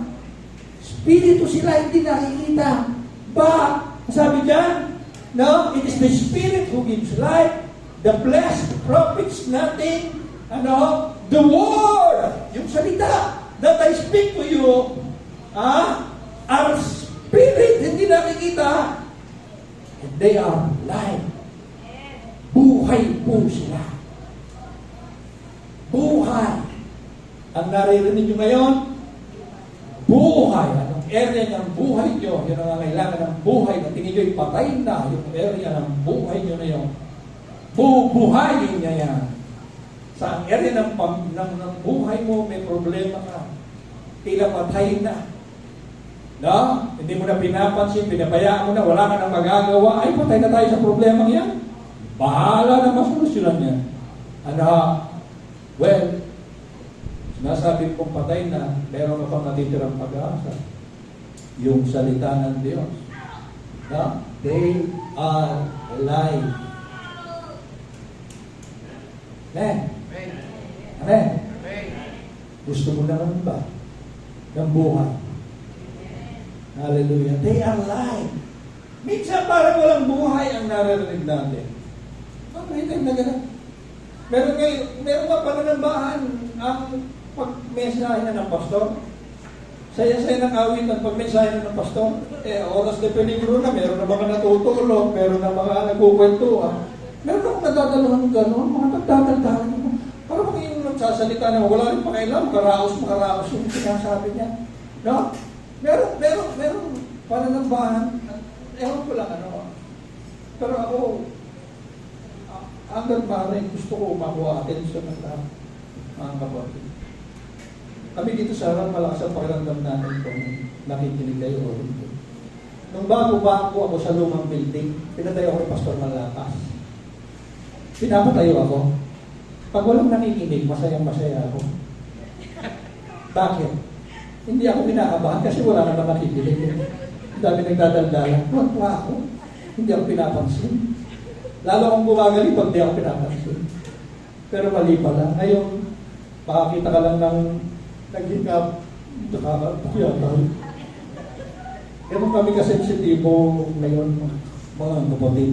Spirito sila, hindi nakikita. But, sabi dyan, no, it is the Spirit who gives life. The flesh profits nothing. Ano? The word, yung salita that I speak to you, are spirit, hindi nakikita. And they are life. Buhay po sila. Buhay. Ang naririnig nyo ngayon, buhay. Anong area ng buhay nyo, yun ang kailangan ng buhay na tingin nyo ipatay na yung area ng buhay nyo na yun. Bubuhayin niya yan. Sa area ng buhay mo, may problema ka. Tila patay na. No? Hindi mo na pinapansin, pinabayaan mo na, wala ka nang magagawa, ay patay na tayo sa problema yan. Bahala na masolusyonan yan. Ano? Well, sinasabi kong patay na, meron ka pang natitirang pag-asa. Yung salita ng Diyos. No? They are alive. Amen? Amen? Gusto mo naman ba ng buhay? Hallelujah. They are alive. Minsan parang walang buhay ang naririnig natin. Bakit na gano'n? Meron nga pananambahan ang pag-mensahe na ng pastor. Saya-saya ng awit at pag-mensahe na ng pastor. Oras de peligro na, meron na mga natutulog, meron na mga nagkukwentuhan. Meron akong nadadalahan ng gano'n, mga nagdadaldahan mo. Parang mga yung nagsasalita na wala rin pakailan, makaraos yung sinasabi niya. No? Meron pananambahan. Ewan ko lang ano. Pero ako, hanggang maaaring gusto ko makuha atensyon ng lahat, mga kapatid. Kami dito sa harap, malakas ang pakiramdam natin kung nakikinig kayo o hindi. Nung bago ako sa lumang building, pinatayo ako ni Pastor Malakas. Pinapatayo ako. Pag walang nakikinig, masayang-masaya ako. Bakit? Hindi ako kinakabahan kasi wala naman nakikinig. Ang dami nagdadaldalan. Wala ako. Hindi ako pinapansin. Lalo akong gumagaling pag di ako pinapansin. Pero mali pala. Ngayon, makakita ka lang ng nag-hiccup, nakakapagyatal. Ganun kami kasensitibo ngayon, mga kapatid.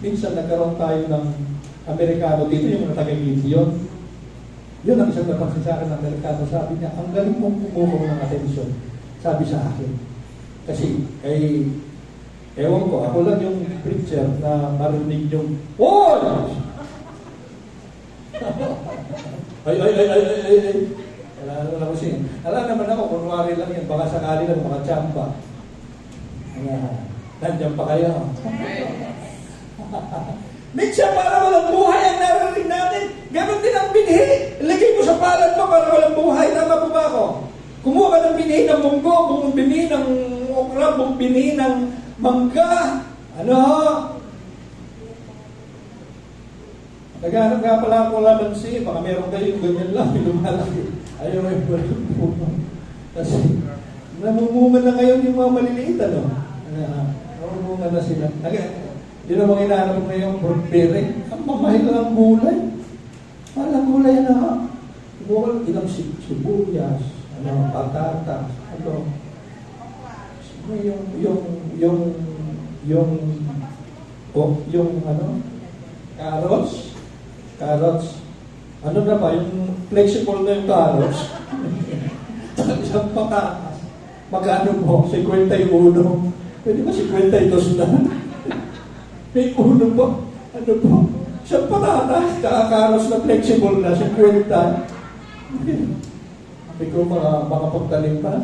Minsan nagkaroon tayo ng Amerikano dito, yung mga taga-Gideon. Yun ang isang napansin sa akin ng Amerikano. Sabi niya, ang galing mong kumukuha ng atensyon. Sabi sa akin. Kasi, ewan ko, ako lang yung preacher na marinig yung, "Hoy!" Ay. Alam naman ako, kunwari lang yan, baka sakali lang makachamba. Nandiyan pa kayo. Minsan para walang buhay ang narinig natin. Ganon din ang binhi. Ilagay mo sa palad mo para walang buhay. Tama po ba ako? Kumuha ka ng binhi ng munggo, buong binhi ng okra, buong binhi ng mangga. Naghanap nga pala ako lamansi. Baka meron kayong ganyan lang. Lumalaki. Ayaw yung walang puno. Kasi namumungan na ngayon yung mga maliliit. Namumungan na sila. Yun ang mga inaanap ngayon, fruit bearing. Ang mamahil lang ang gulay. Walang gulay na. Ilang sibuyas, patatas, carrots. Ano na ba, yung flexible na yung carrots. Isang patatas. Magkano po? 51. Pwede ba 52 na? May uno po. Ano po? Isang patatas. Kakaros na flexible na. 50. Sabi ko makapagtalim pa.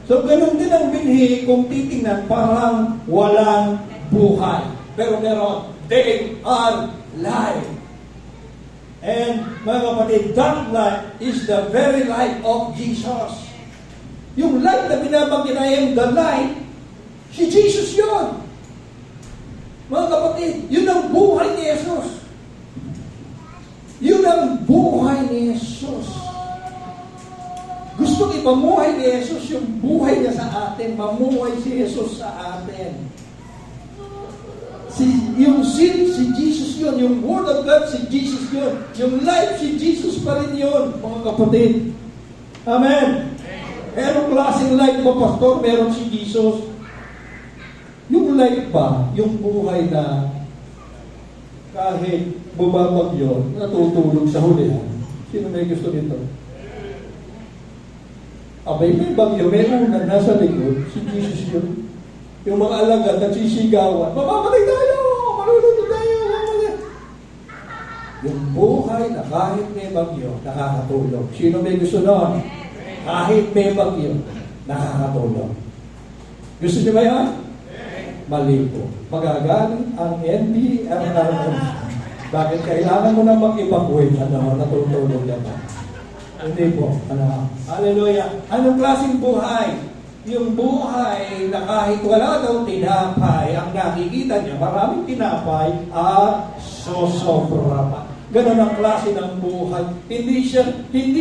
So, ganun din ang binhi kung titingnan parang walang buhay. Pero meron, they are life. And mga kapatid, that life is the very life of Jesus. Yung life na binabanggit na yung the life, si Jesus yun. Mga kapatid, yun ang buhay ni Jesus. Yun ang buhay ni Jesus. Gusto ipamuhay ni Jesus yung buhay niya sa atin. Mamuhay si Jesus sa atin. Yung sin, si Jesus yun. Yung Word of God, si Jesus yun. Yung life, si Jesus pa rin yun, mga kapatid. Amen. Merong klaseng life mo, pastor, meron si Jesus. Yung life ba, yung buhay na kahit bumabagyo, natutulog sa hulihan. Sino may gusto nito? Abay, may bagyo, may unan, nasa likod, si Jesus yun. Yung mga alagad, nagsisigawan, mamamatay tayo! Malulunod tayo! Mamamatay! Yung buhay na kahit may bagyo, nakakatulog. Sino may gusto nun? Kahit may bagyo, nakakatulog. Gusto niyo ba yan? Mali po. Magagaling ang NDRRM. Bakit kailangan mo na mag-evacuate? Natutulog yan ba? Hindi po. Hallelujah. Anong klaseng buhay? Yung buhay na kahit wala daw tinapay, ang nakikita niya, maraming tinapay at sosobra pa. Ganon ang klase ng buhay. Hindi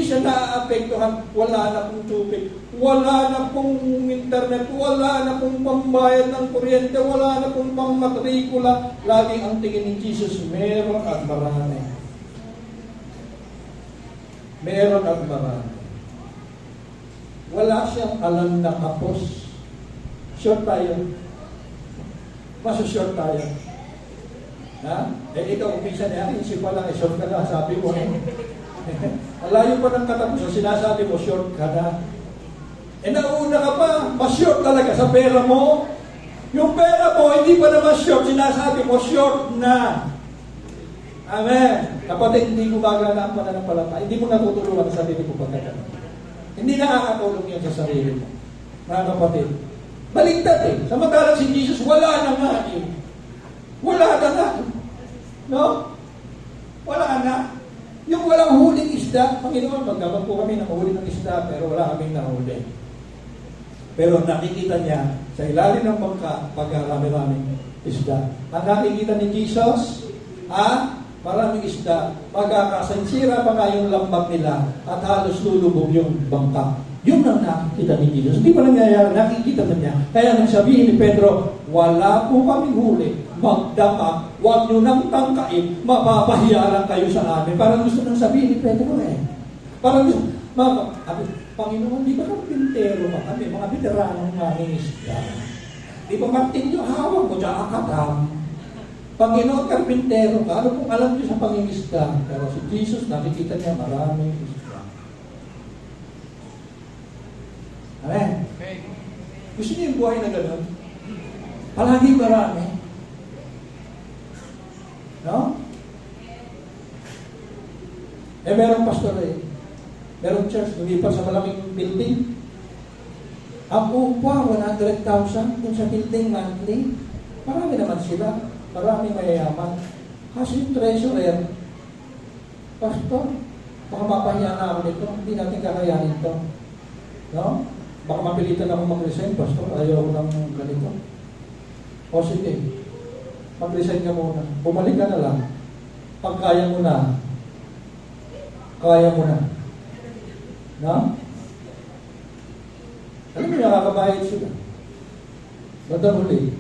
siya naaapektuhan. Wala na pong tubig, wala na pong internet, wala na pong pambayad ng kuryente, wala na pong pangmatrikula. Laging ang tingin ni Jesus, meron at marami. Meron at marami. Wala siyang alam na kapos. Short tayo. Short tayo. Ha? Ikaw, minsan isip pa lang, short ka na, sabi mo. Alayo pa ng katapusan, sinasabi mo, short ka na. Nauna ka pa, mas-short talaga sa pera mo. Yung pera mo, hindi pa naman short, sinasabi mo, short na. Amen. Kapatid, hindi gumagana ang pananampalataya. Hindi mo natutulungan sa sarili mo pagkakataon. Hindi nakakatulong yan sa sarili mo. Mga kapatid, baligtad eh. Samantalang si Jesus, wala na nga eh. Wala na nga. No? Wala na. Yung walang huling isda, Panginoon, magdaman po kami ng huli ng isda, pero wala kaming nahuli. Pero nakikita niya sa ilalim ng bangka, pagkarami-raming isda. Ang nakikita ni Jesus, maraming isda, magkakasansira pa nga yung lambak nila at halos lulubog yung bangka. Yun ang nakikita ni Jesus. Hindi pa nangyayari, nakikita na niya. Kaya nang sabihin ni Pedro, wala po kaming huli, magdama, huwag nyo nang tangkain, mapapahiya lang kayo sa amin. Parang gusto nang sabihin ni Pedro Parang gusto, Panginoon, di ba karpintero ka kami, mga veteranong mangingisda? Di ba martilyo, hawak mo dyan, akatam. Panginoon, karpintero ka, ano kung alam niyo sa pangingisda? Pero si Jesus, nakikita niya maraming isda. Amen? Gusto niyo yung buhay na gano'n? Palagi marami. No? Merong pastor merong church, lumipat sa malaking building. Ang upa, 100,000 kung sa building monthly. Marami naman sila. Maraming mayayaman. Kasi yung treasurer, pastor, baka mapahiya na ako nito. Hindi natin kakayanin ito. No? Baka mapilitan ako mag-resign, pastor. Ayaw ko ng ganito. O sige, mag-resign ka muna. Bumalik ka na lang. Pag kaya mo na, kaya mo na. No? Alam mo, nakakabayad sila. Bandang huli,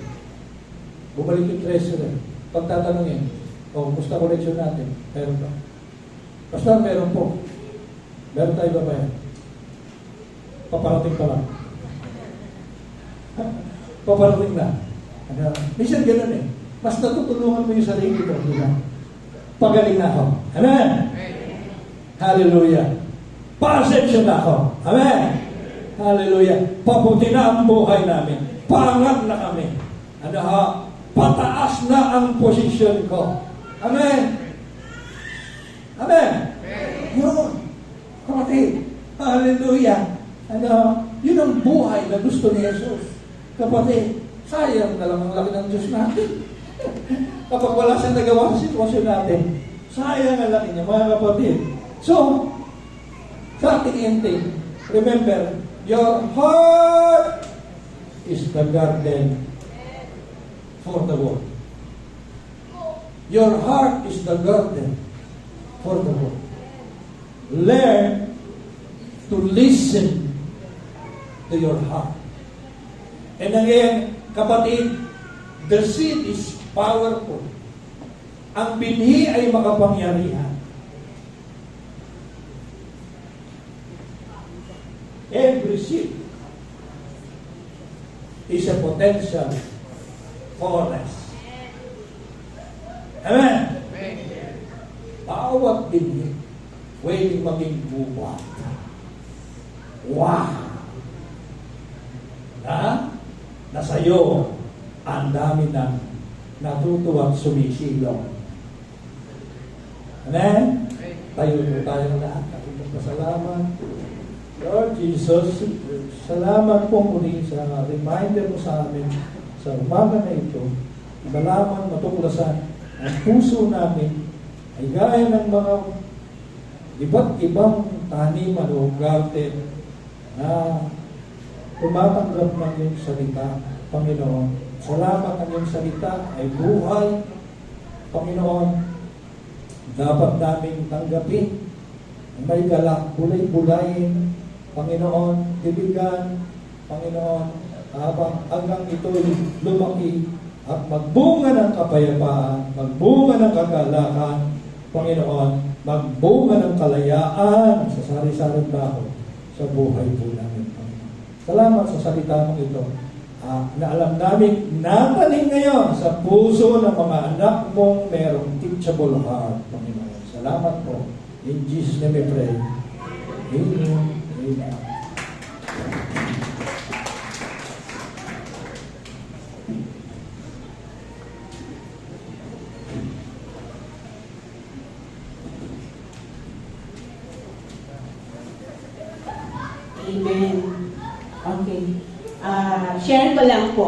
bumalik yung treasurer. Pagtatanungin, kumusta collection natin? Meron ba? Pastor, meron po. Meron tayo ba yan? Paparating pa lang. Paparating na. Minsan ganun Mas natutulungan mo yung sarili mo. Pagaling na ako. Amen? Hallelujah. Pa-ascension na ako. Amen? Hallelujah. Pabuti na ang buhay namin. Paangat na kami. Pataas na ang posisyon ko. Amen? Amen? Yun. Kapatid. Hallelujah. Yun ang buhay na gusto ni Jesus. Kapatid, sayang na lang ang laki ng Diyos natin. Kapag wala siyang nagawa sa sitwasyon natin, sayang ang laki niya, mga kapatid. So, sa ating ending, remember, your heart is the garden for the world. Your heart is the garden for the world. Learn to listen to your heart. And again, kapatid, the seed is powerful. Ang binhi ay makapangyarihan. Every seed is a potential forest. Amen? Bawat binhi, pwedeng maging buwan. Wow! Na sa'yo, ang dami ng natutuwang sumisilong. Amen? Tayo tayo lahat. Pasalamat. Lord Jesus, salamat po muli sa reminder mo sa amin sa umaga na ito. Malaman, matuklasan ang puso namin ay gaya ng mga iba't ibang taniman o garden na tumatanggap ng iyong salita, Panginoon. Salamat ang iyong salita ay buhay, Panginoon. Dapat naming tanggapin, may galak, bulay-bulayin, Panginoon, ibigan, Panginoon, habang hanggang ito'y lumaki at magbunga ng kapayapaan, magbunga ng kagalakan, Panginoon, magbunga ng kalayaan sa sari-saring tao sa buhay po namin, Panginoon. Salamat sa salita mong ito. Na alam namin natanim ngayon sa puso ng mga anak mong merong teachable heart, Panginoon. Salamat po. In Jesus' name we pray. Amen. Amen. Amen. Okay. Share ko lang po.